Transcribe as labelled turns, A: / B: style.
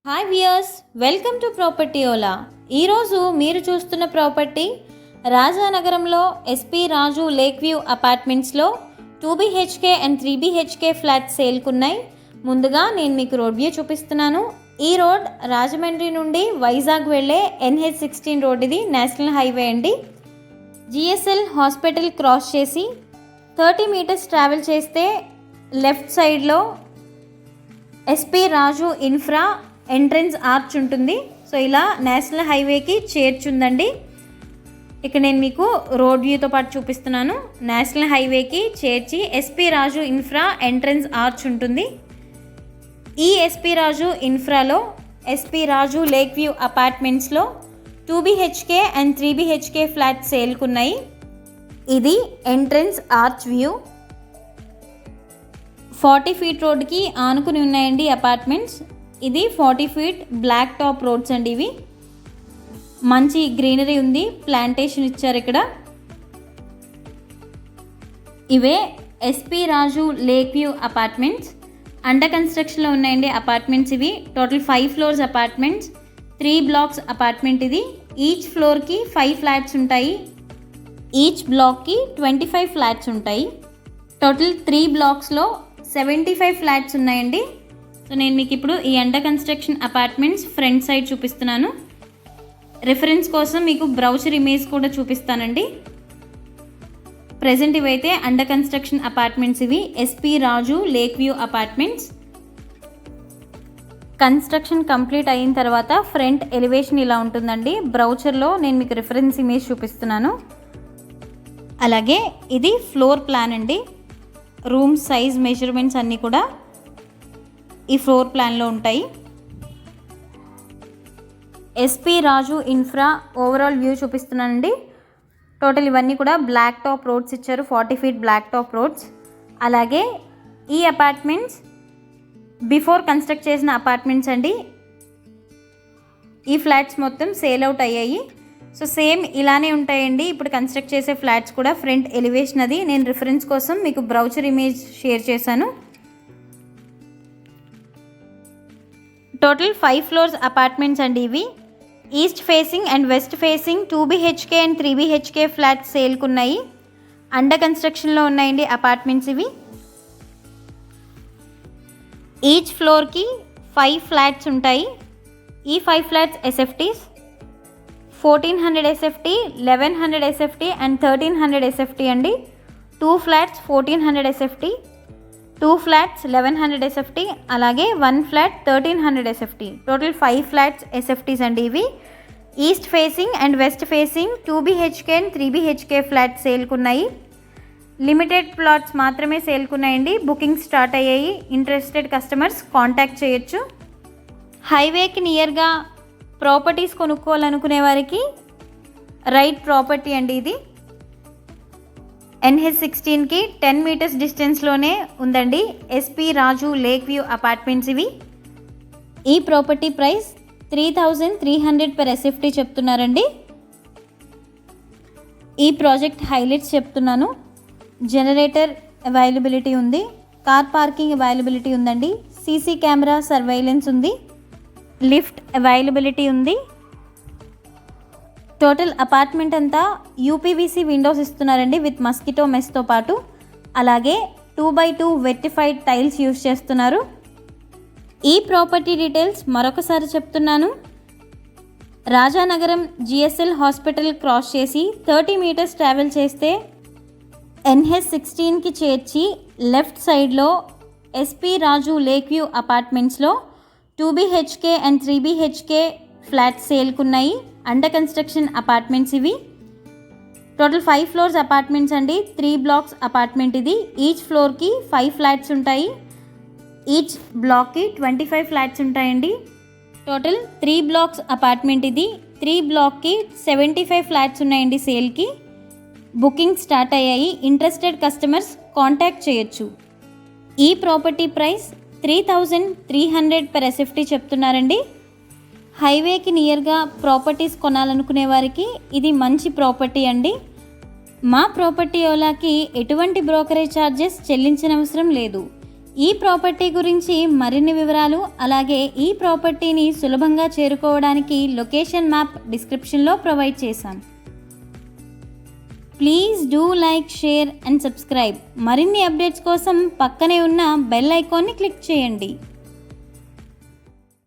A: Hi viewers, welcome to property Ola. ఈరోజు మీరు చూస్తున్న ప్రాపర్టీ రాజానగరంలో ఎస్పీ రాజు లేక్ వ్యూ అపార్ట్మెంట్స్లో 2BHK అండ్ 3BHK ఫ్లాట్స్ సేల్కున్నాయి. ముందుగా నేను మీకు రోడ్ వ్యూ చూపిస్తున్నాను. ఈ రోడ్ రాజమండ్రి నుండి వైజాగ్ వెళ్ళే NH16 రోడ్, ఇది నేషనల్ హైవే అండి. GSL హాస్పిటల్ క్రాస్ చేసి 30 మీటర్స్ ట్రావెల్ చేస్తే లెఫ్ట్ సైడ్లో SP Raju infra entrance arch ఉంటుంది. సో ఇలా నేషనల్ హైవేకి చేర్చుందండి. ఇక్కడ నేను మీకు రోడ్ వ్యూతో పాటు చూపిస్తున్నాను. నేషనల్ హైవేకి చేర్చి SP Raju infra entrance arch ఉంటుంది. ఈ ఎస్పీ రాజు ఇన్ఫ్రాలో ఎస్పీ రాజు లేక్ వ్యూ అపార్ట్మెంట్స్లో 2BHK అండ్ 3BHK ఫ్లాట్స్ సేల్కున్నాయి. ఇది ఎంట్రన్స్ ఆర్చ్ వ్యూ. 40 ఫీట్ రోడ్కి ఆనుకుని ఉన్నాయండి అపార్ట్మెంట్స్. ఇది 40 ఫీట్ బ్లాక్ టాప్ రోడ్స్ అండి. ఇవి మంచి గ్రీనరీ ఉంది, ప్లాంటేషన్ ఇచ్చారు ఇక్కడ. ఇవే SP Raju lake view apartments. Under కన్స్ట్రక్షన్లో ఉన్నాయండి అపార్ట్మెంట్స్ ఇవి. Total 5 floors apartments, 3 blocks apartment ఇది. ఈచ్ ఫ్లోర్కి 5 ఫ్లాట్స్ ఉంటాయి. ఈచ్ బ్లాక్కి 25 ఫ్లాట్స్ ఉంటాయి. టోటల్ 3 బ్లాక్స్లో 75 ఫ్లాట్స్ ఉన్నాయండి. సో నేను మీకు ఇప్పుడు ఈ under construction apartments front side చూపిస్తున్నాను. రిఫరెన్స్ కోసం మీకు బ్రౌచర్ ఇమేజ్ కూడా చూపిస్తానండి. ప్రజెంట్ ఇవైతే అండర్ కన్స్ట్రక్షన్ అపార్ట్మెంట్స్ ఇవి SP Raju lake view apartments. Construction complete అయిన తర్వాత ఫ్రంట్ ఎలివేషన్ ఇలా ఉంటుందండి. బ్రౌచర్లో నేను మీకు రిఫరెన్స్ ఇమేజ్ చూపిస్తున్నాను. అలాగే ఇది ఫ్లోర్ ప్లాన్ అండి. రూమ్ సైజ్ మెజర్మెంట్స్ అన్నీ కూడా ఈ ఫ్లోర్ ప్లాన్లో ఉంటాయి. SP Raju infra overall view చూపిస్తున్నానండి. టోటల్ ఇవన్నీ కూడా బ్లాక్ టాప్ రోడ్స్ ఇచ్చారు, 40 ఫీట్ బ్లాక్ టాప్ రోడ్స్. అలాగే ఈ అపార్ట్మెంట్స్ బిఫోర్ కన్స్ట్రక్ట్ చేసిన అపార్ట్మెంట్స్ అండి. ఈ ఫ్లాట్స్ మొత్తం సేల్ అవుట్ అయ్యాయి. సో సేమ్ ఇలానే ఉంటాయండి ఇప్పుడు కన్స్ట్రక్ట్ చేసే ఫ్లాట్స్ కూడా. ఫ్రంట్ ఎలివేషన్ అది నేను రిఫరెన్స్ కోసం మీకు బ్రౌచర్ ఇమేజ్ షేర్ చేశాను. టోటల్ 5 ఫ్లోర్స్ అపార్ట్మెంట్స్ అండి ఇవి. East facing and west facing 2BHK and 3BHK flats సేల్కున్నాయి. అండర్ కన్స్ట్రక్షన్లో ఉన్నాయండి అపార్ట్మెంట్స్ ఇవి. ఈచ్ ఫ్లోర్కి 5 ఫ్లాట్స్ ఉంటాయి. ఈ 5 flats SFTs 1400 SFT, 1100 SFT and 1300 SFT అండి. 2 ఫ్లాట్స్ 1400 SFT, 2 ఫ్లాట్స్ 1100 SFT, అలాగే 1 flat 1300 SFT. Total 5 flats SFTs అండి ఇవి. East facing and west facing 2BHK and 3BHK flats సేల్కున్నాయి. లిమిటెడ్ ప్లాట్స్ మాత్రమే సేల్కున్నాయండి. బుకింగ్ స్టార్ట్ అయ్యాయి. ఇంట్రెస్టెడ్ కస్టమర్స్ కాంటాక్ట్ చేయొచ్చు. హైవేకి నియర్గా ప్రాపర్టీస్ కొనుక్కోవాలనుకునే వారికి రైట్ ప్రాపర్టీ అండి ఇది. NH16కి 10 మీటర్స్ డిస్టెన్స్లోనే ఉందండి SP Raju lake view apartments ఇవి. ఈ ప్రాపర్టీ ప్రైస్ 3300 per SFT చెప్తున్నారండి. ఈ ప్రాజెక్ట్ హైలైట్స్ చెప్తున్నాను. జనరేటర్ అవైలబిలిటీ ఉంది, కార్ పార్కింగ్ అవైలబిలిటీ ఉందండి, CC కెమెరా సర్వైలెన్స్ ఉంది, లిఫ్ట్ అవైలబిలిటీ ఉంది. టోటల్ అపార్ట్మెంట్ అంతా UPVC విండోస్ ఇస్తున్నారండి విత్ మస్కిటో మెస్తో పాటు. అలాగే 2x2 వెట్టిఫైడ్ టైల్స్ యూస్ చేస్తున్నారు. ఈ ప్రాపర్టీ డీటెయిల్స్ మరొకసారి చెప్తున్నాను. రాజానగరం GSL హాస్పిటల్ క్రాస్ చేసి 30 మీటర్స్ ట్రావెల్ చేస్తే NH16కి చేర్చి లెఫ్ట్ సైడ్లో ఎస్పీ రాజు లేక్ వ్యూ అపార్ట్మెంట్స్లో 2BHK అండ్ 3BHK ఫ్లాట్స్ సేల్కున్నాయి. అండర్ కన్స్ట్రక్షన్ అపార్ట్మెంట్స్ ఇవి. టోటల్ 5 ఫ్లోర్స్ అపార్ట్మెంట్స్ అండి. 3 బ్లాక్స్ అపార్ట్మెంట్ ఇది. ఈచ్ ఫ్లోర్కి 5 ఫ్లాట్స్ ఉంటాయి. ఈచ్ బ్లాక్కి 25 ఫ్లాట్స్ ఉంటాయండి. టోటల్ 3 బ్లాక్స్ అపార్ట్మెంట్ ఇది. 3 బ్లాక్కి 75 ఫ్లాట్స్ ఉన్నాయండి సేల్కి. బుకింగ్ స్టార్ట్ అయ్యాయి. ఇంట్రెస్టెడ్ కస్టమర్స్ కాంటాక్ట్ చేయొచ్చు. ఈ ప్రాపర్టీ ప్రైస్ 3300 per SFT చెప్తున్నారండి. హైవేకి నియర్గా ప్రాపర్టీస్ కొనాలనుకునే వారికి ఇది మంచి ప్రాపర్టీ అండి. మా ప్రాపర్టీ ఓలాకి ఎటువంటి బ్రోకరేజ్ ఛార్జెస్ చెల్లించనవసరం లేదు. ఈ ప్రాపర్టీ గురించి మరిన్ని వివరాలు అలాగే ఈ ప్రాపర్టీని సులభంగా చేరుకోవడానికి లొకేషన్ మ్యాప్ డిస్క్రిప్షన్లో ప్రొవైడ్ చేశాం. Please do like, share and subscribe. మరిన్ని అప్డేట్స్ కోసం పక్కనే ఉన్న బెల్ ఐకాన్ని క్లిక్ చేయండి.